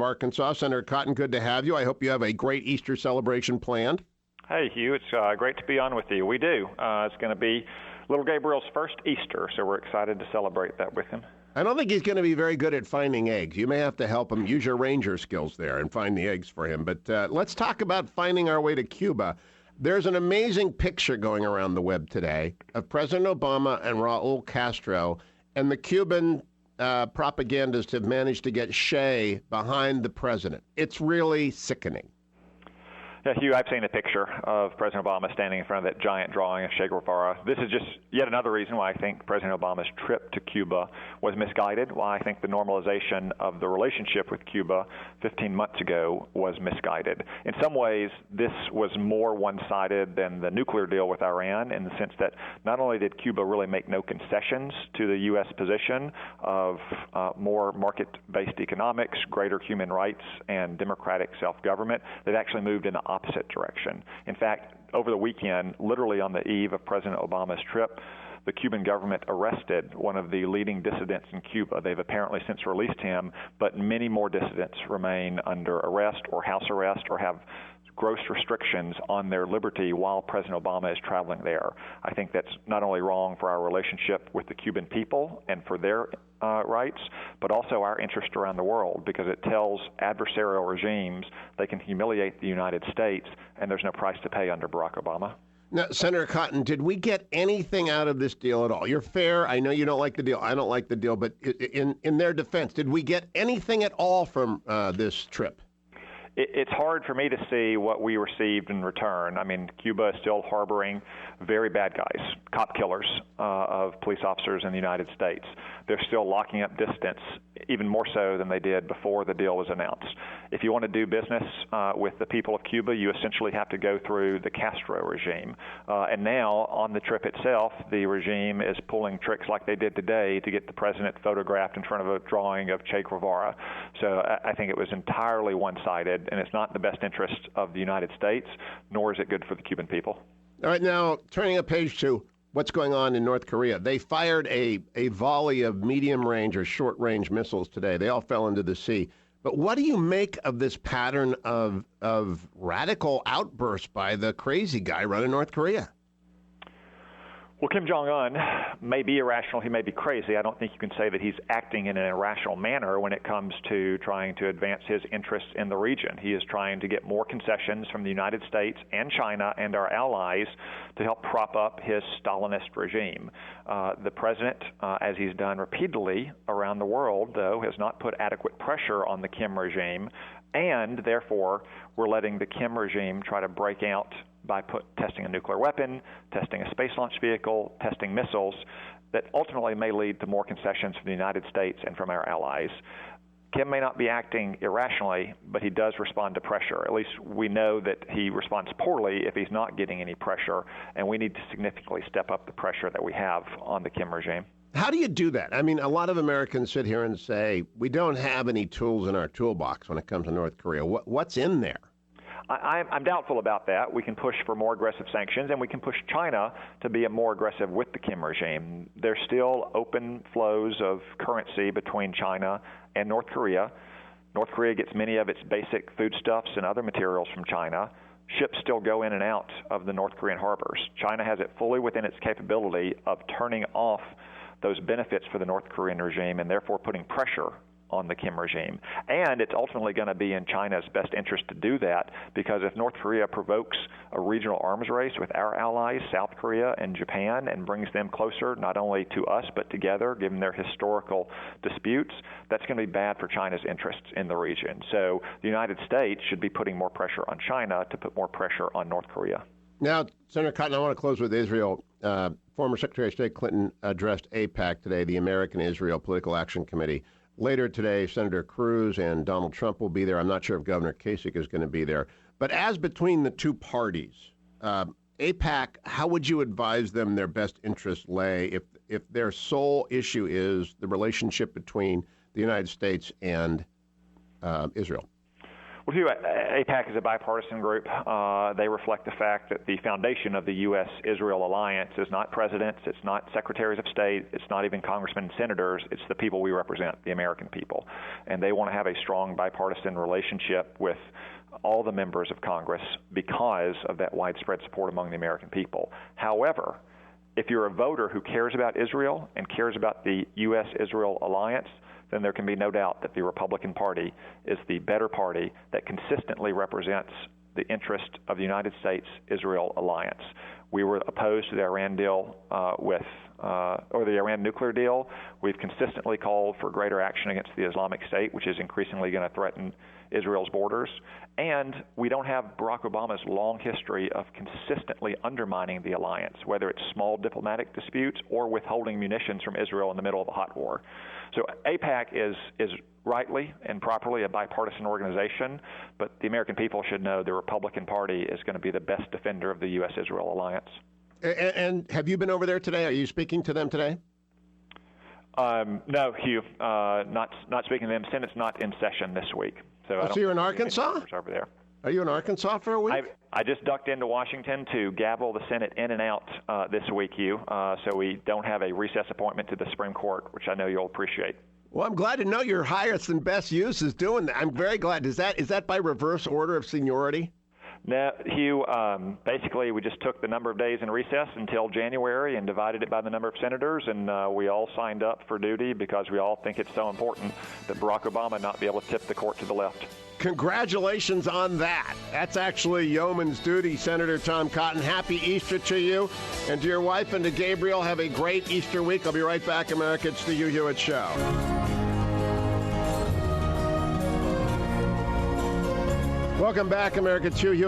Arkansas. Senator Cotton, good to have you. I hope you have a great Easter celebration planned. Hey, Hugh, it's great to be on with you. We do. It's going to be little Gabriel's first Easter, so we're excited to celebrate that with him. I don't think he's going to be very good at finding eggs. You may have to help him use your ranger skills there and find the eggs for him. But let's talk about finding our way to Cuba. There's an amazing picture going around the web today of President Obama and Raul Castro, and the Cuban propagandists have managed to get Che behind the president. It's really sickening. Yeah, Hugh, I've seen a picture of President Obama standing in front of that giant drawing of Che Guevara. This is just yet another reason why I think President Obama's trip to Cuba was misguided, why I think the normalization of the relationship with Cuba 15 months ago was misguided. In some ways, this was more one-sided than the nuclear deal with Iran in the sense that not only did Cuba really make no concessions to the U.S. position of more market-based economics, greater human rights, and democratic self-government, they've actually moved in the opposite direction. In fact, over the weekend, literally on the eve of President Obama's trip, the Cuban government arrested one of the leading dissidents in Cuba. They've apparently since released him, but many more dissidents remain under arrest or house arrest or have gross restrictions on their liberty while President Obama is traveling there. I think that's not only wrong for our relationship with the Cuban people and for their rights, but also our interest around the world, because it tells adversarial regimes they can humiliate the United States, and there's no price to pay under Barack Obama. Now, Senator Cotton, did we get anything out of this deal at all? You're fair. I know you don't like the deal. I don't like the deal. But in their defense, did we get anything at all from this trip? It's hard for me to see what we received in return. I mean, Cuba is still harboring very bad guys, cop killers of police officers in the United States. They're still locking up dissidents, even more so than they did before the deal was announced. If you want to do business with the people of Cuba, you essentially have to go through the Castro regime. And now, on the trip itself, the regime is pulling tricks like they did today to get the president photographed in front of a drawing of Che Guevara. So I think it was entirely one-sided, and it's not in the best interest of the United States, nor is it good for the Cuban people. All right, now, turning a page to what's going on in North Korea. They fired a volley of medium-range or short-range missiles today. They all fell into the sea. But what do you make of this pattern of radical outbursts by the crazy guy running North Korea? Well, Kim Jong-un may be irrational. He may be crazy. I don't think you can say that he's acting in an irrational manner when it comes to trying to advance his interests in the region. He is trying to get more concessions from the United States and China and our allies to help prop up his Stalinist regime. The president, as he's done repeatedly around the world, though, has not put adequate pressure on the Kim regime, and therefore we're letting the Kim regime try to break out by testing a nuclear weapon, testing a space launch vehicle, testing missiles that ultimately may lead to more concessions from the United States and from our allies. Kim may not be acting irrationally, but he does respond to pressure. At least we know that he responds poorly if he's not getting any pressure, and we need to significantly step up the pressure that we have on the Kim regime. How do you do that? I mean, a lot of Americans sit here and say, we don't have any tools in our toolbox when it comes to North Korea. What's in there? I'm doubtful about that. We can push for more aggressive sanctions, and we can push China to be more aggressive with the Kim regime. There's still open flows of currency between China and North Korea. North Korea gets many of its basic foodstuffs and other materials from China. Ships still go in and out of the North Korean harbors. China has it fully within its capability of turning off those benefits for the North Korean regime and therefore putting pressure on the Kim regime. And it's ultimately going to be in China's best interest to do that, because if North Korea provokes a regional arms race with our allies, South Korea and Japan, and brings them closer not only to us but together, given their historical disputes, that's going to be bad for China's interests in the region. So the United States should be putting more pressure on China to put more pressure on North Korea. Now, Senator Cotton, I want to close with Israel. Former Secretary of State Clinton addressed AIPAC today, the American-Israel Political Action Committee. Later today, Senator Cruz and Donald Trump will be there. I'm not sure if Governor Kasich is going to be there. But as between the two parties, AIPAC, how would you advise them their best interests lay if their sole issue is the relationship between the United States and Israel? Well, AIPAC is a bipartisan group. They reflect the fact that the foundation of the U.S.-Israel alliance is not presidents, it's not secretaries of state, it's not even congressmen and senators, it's the people we represent, the American people. And they want to have a strong bipartisan relationship with all the members of Congress because of that widespread support among the American people. However, if you're a voter who cares about Israel and cares about the U.S.-Israel alliance, then there can be no doubt that the Republican Party is the better party that consistently represents the interest of the United States-Israel alliance. We were opposed to the Iran deal or the Iran nuclear deal. We've consistently called for greater action against the Islamic State, which is increasingly going to threaten Israel's borders. And we don't have Barack Obama's long history of consistently undermining the alliance, whether it's small diplomatic disputes or withholding munitions from Israel in the middle of a hot war. So AIPAC is rightly and properly a bipartisan organization, but the American people should know the Republican Party is going to be the best defender of the U.S.-Israel alliance. And have you been over there today? Are you speaking to them today? No, Hugh, not speaking to them. Senate's not in session this week. So you're in Arkansas? Over there. Are you in Arkansas for a week? I just ducked into Washington to gavel the Senate in and out this week, Hugh, so we don't have a recess appointment to the Supreme Court, which I know you'll appreciate. Well, I'm glad to know your highest and best use is doing that. I'm very glad. Is that by reverse order of seniority? No, Hugh, basically we just took the number of days in recess until January and divided it by the number of senators, and we all signed up for duty because we all think it's so important that Barack Obama not be able to tip the court to the left. Congratulations on that. That's actually yeoman's duty, Senator Tom Cotton. Happy Easter to you and to your wife and to Gabriel. Have a great Easter week. I'll be right back, America. It's the Hugh Hewitt Show. Welcome back, America. It's Hugh Hewitt.